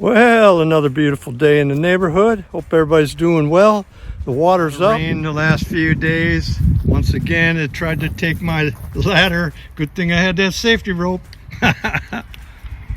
Well, another beautiful day in the neighborhood. Hope everybody's doing well. The water's up. Rain the last few days. Once again, it tried to take my ladder. Good thing I had that safety rope.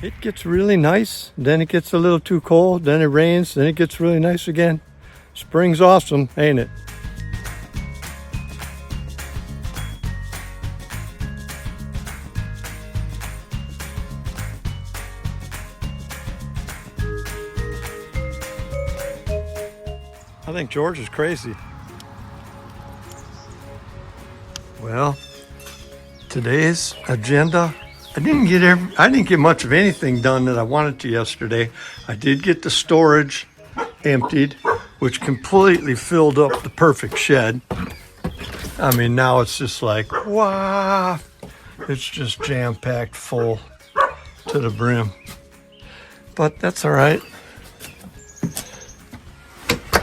It gets really nice, then it gets a little too cold, then it rains, then it gets really nice again. Spring's awesome, ain't it? I think George is crazy. Well, today's agenda, I didn't get much of anything done that I wanted to yesterday. I did get the storage emptied, which completely filled up the perfect shed. I mean, now it's just like, wow, it's just jam-packed full to the brim. But that's all right.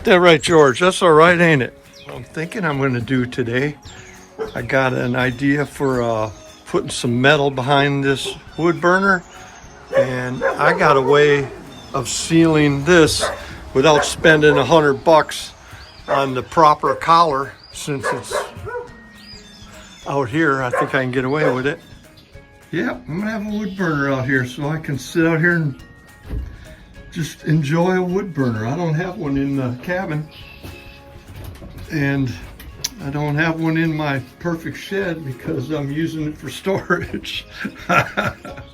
That right, George? That's all right, ain't it? What I'm thinking I'm going to do today, I got an idea for putting some metal behind this wood burner, and I got a way of sealing this without spending $100 on the proper collar. Since it's out here, I think I can get away with it. Yeah, I'm gonna have a wood burner out here so I can sit out here and just enjoy a wood burner. I don't have one in the cabin, and I don't have one in my perfect shed because I'm using it for storage. But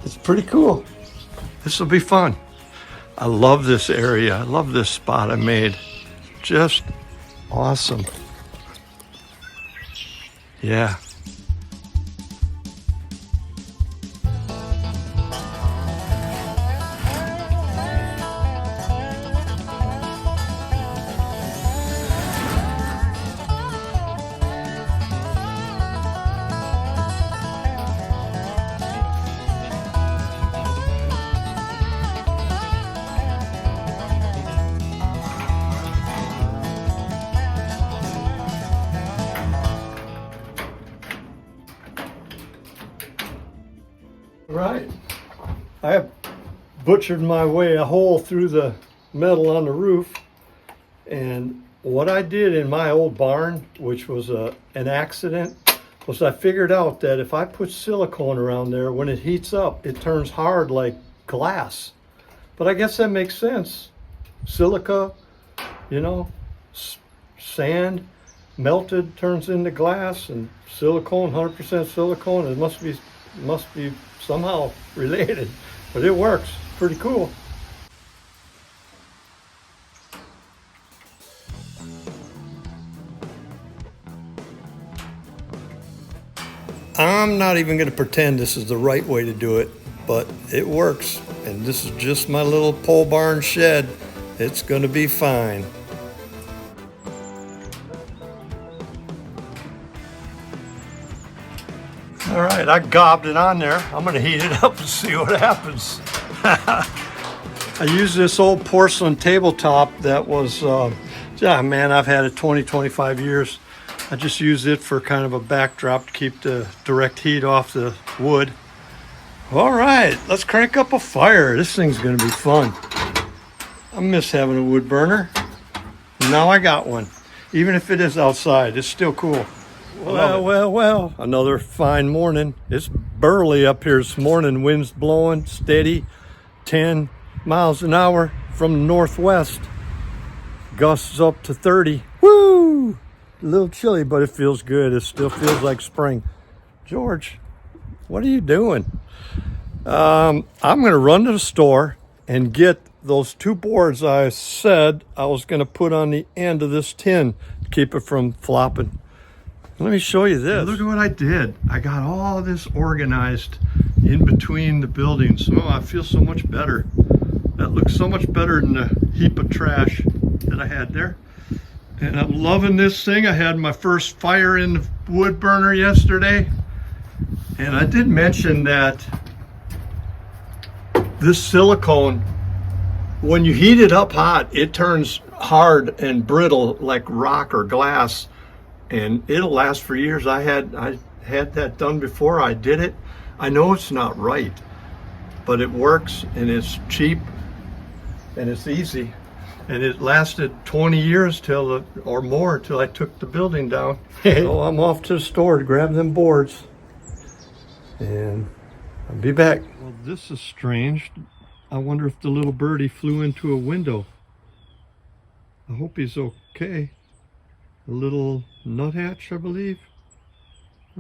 it's pretty cool. This will be fun. I love this area. I love this spot I made. Just awesome. Yeah. Right. I have butchered my way a hole through the metal on the roof, and what I did in my old barn, which was an accident, was I figured out that if I put silicone around there, when it heats up, it turns hard like glass. But I guess that makes sense. Silica, you know, sand melted turns into glass, and silicone, 100% silicone, it must be somehow related, but it works. Pretty cool. I'm not even going to pretend this is the right way to do it, but it works. And this is just my little pole barn shed. It's going to be fine. All right, I gobbed it on there. I'm gonna heat it up and see what happens. I used this old porcelain tabletop that was, yeah, man, I've had it 25 years. I just used it for kind of a backdrop to keep the direct heat off the wood. All right, let's crank up a fire. This thing's gonna be fun. I miss having a wood burner. Now I got one. Even if it is outside, it's still cool. Well, another fine morning. It's burly up here this morning. Wind's blowing steady, 10 miles an hour from the northwest. Gusts up to 30. Woo! A little chilly, but it feels good. It still feels like spring. George, what are you doing? I'm going to run to the store and get those 2 boards I said I was going to put on the end of this tin to keep it from flopping. Let me show you this. Look at what I did. I got all this organized in between the buildings. Oh, I feel so much better. That looks so much better than the heap of trash that I had there. And I'm loving this thing. I had my first fire in the wood burner yesterday. And I did mention that this silicone, when you heat it up hot, it turns hard and brittle like rock or glass. And it'll last for years. I had that done before I did it. I know it's not right, but it works and it's cheap and it's easy. And it lasted 20 years or more till I took the building down. So I'm off to the store to grab them boards and I'll be back. Well, this is strange. I wonder if the little birdie flew into a window. I hope he's okay. A little nuthatch, I believe.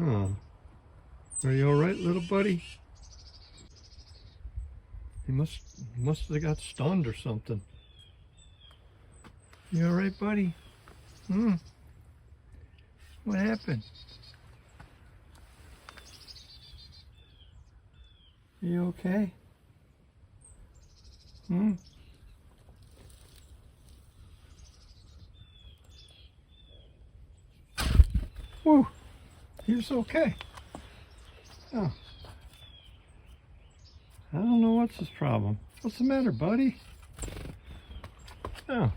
Oh, are you all right, little buddy? He must have got stunned or something. You all right, buddy? What happened? You okay? Whew, he was okay. Oh. I don't know what's his problem. What's the matter, buddy? Oh,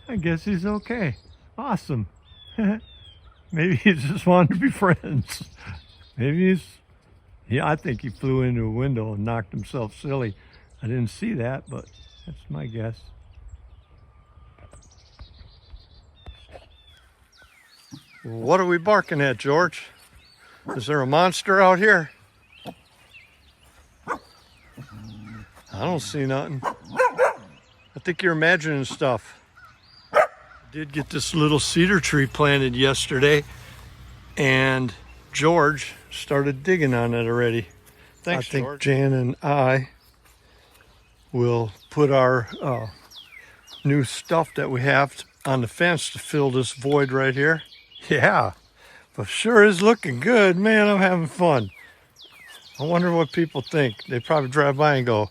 I guess he's okay. Awesome. Maybe he just wanted to be friends. Maybe I think he flew into a window and knocked himself silly. I didn't see that, but that's my guess. What are we barking at, George? Is there a monster out here? I don't see nothing. I think you're imagining stuff. I did get this little cedar tree planted yesterday, and George started digging on it already. Thanks, I think George. Jan and I will put our new stuff that we have on the fence to fill this void right here. Yeah, but sure is looking good. Man, I'm having fun. I wonder what people think. They probably drive by and go,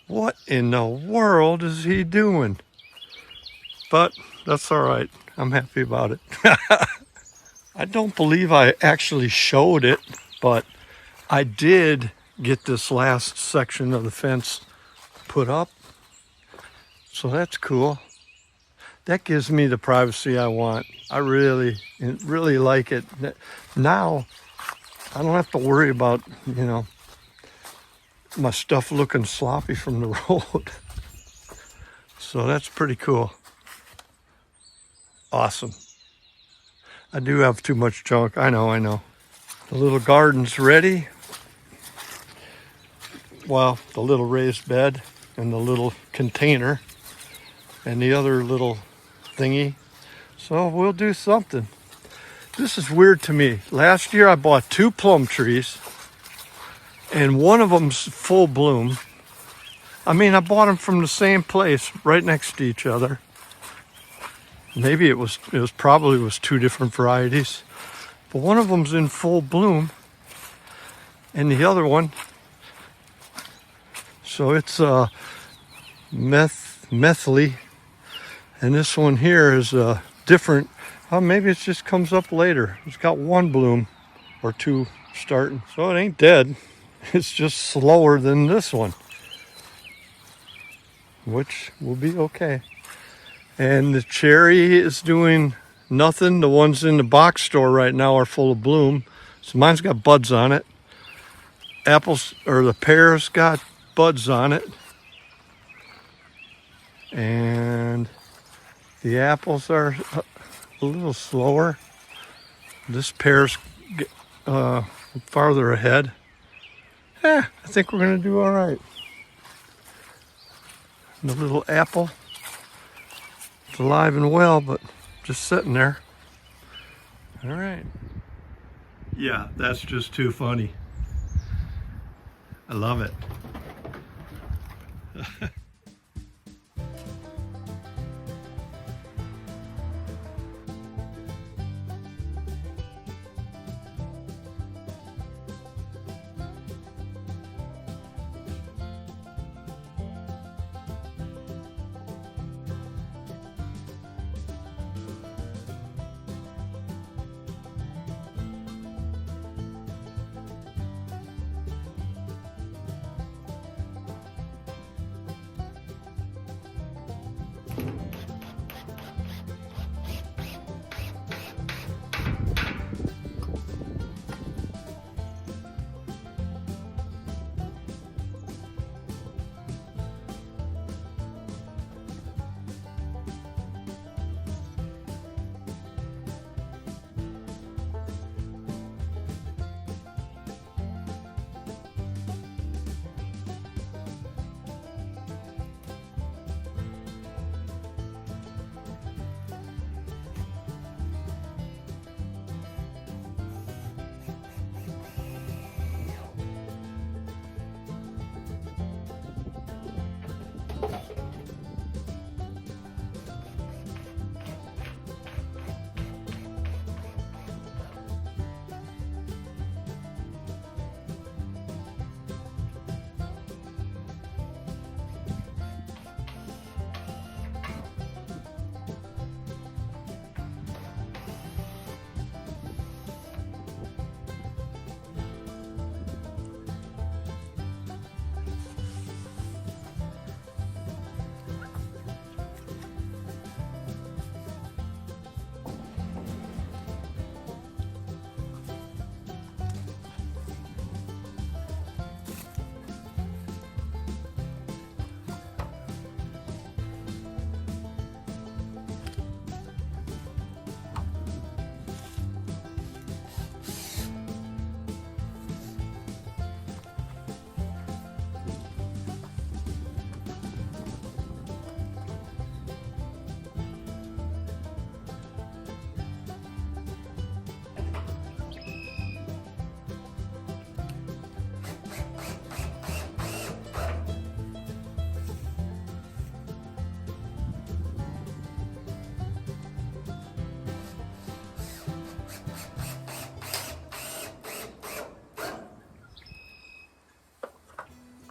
what in the world is he doing? But that's all right. I'm happy about it. I don't believe I actually showed it, but I did get this last section of the fence put up. So that's cool. That gives me the privacy I want. I really like it. Now, I don't have to worry about, my stuff looking sloppy from the road. So that's pretty cool. Awesome. I do have too much junk. I know. The little garden's ready. Well, the little raised bed and the little container and the other little thingy. So we'll do something. This is weird to me. Last year I bought 2 plum trees and one of them's full bloom. I mean, I bought them from the same place right next to each other. Maybe it was probably 2 different varieties, but one of them's in full bloom and the other one, so it's methly, and this one here is different. Maybe it just comes up later. It's got 1 bloom or 2 starting, so it ain't dead. It's just slower than this one, which will be okay. And the cherry is doing nothing. The ones in the box store right now are full of bloom. So mine's got buds on it. Apples, or the pears, got buds on it. And the apples are a little slower. This pear's farther ahead. I think we're gonna do all right. The little apple, it's alive and well, but just sitting there. All right. Yeah, that's just too funny. I love it.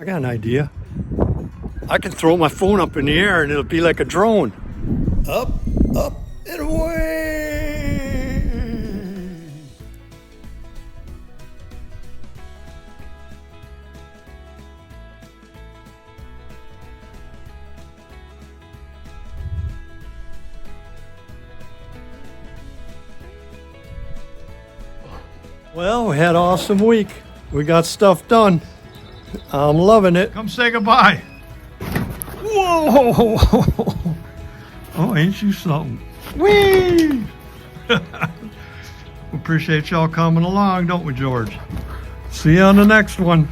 I got an idea. I can throw my phone up in the air and it'll be like a drone. Up, up, and away. Well, we had an awesome week. We got stuff done. I'm loving it. Come say goodbye. Whoa! Oh, ain't you something? Whee! Appreciate y'all coming along, don't we, George? See you on the next one.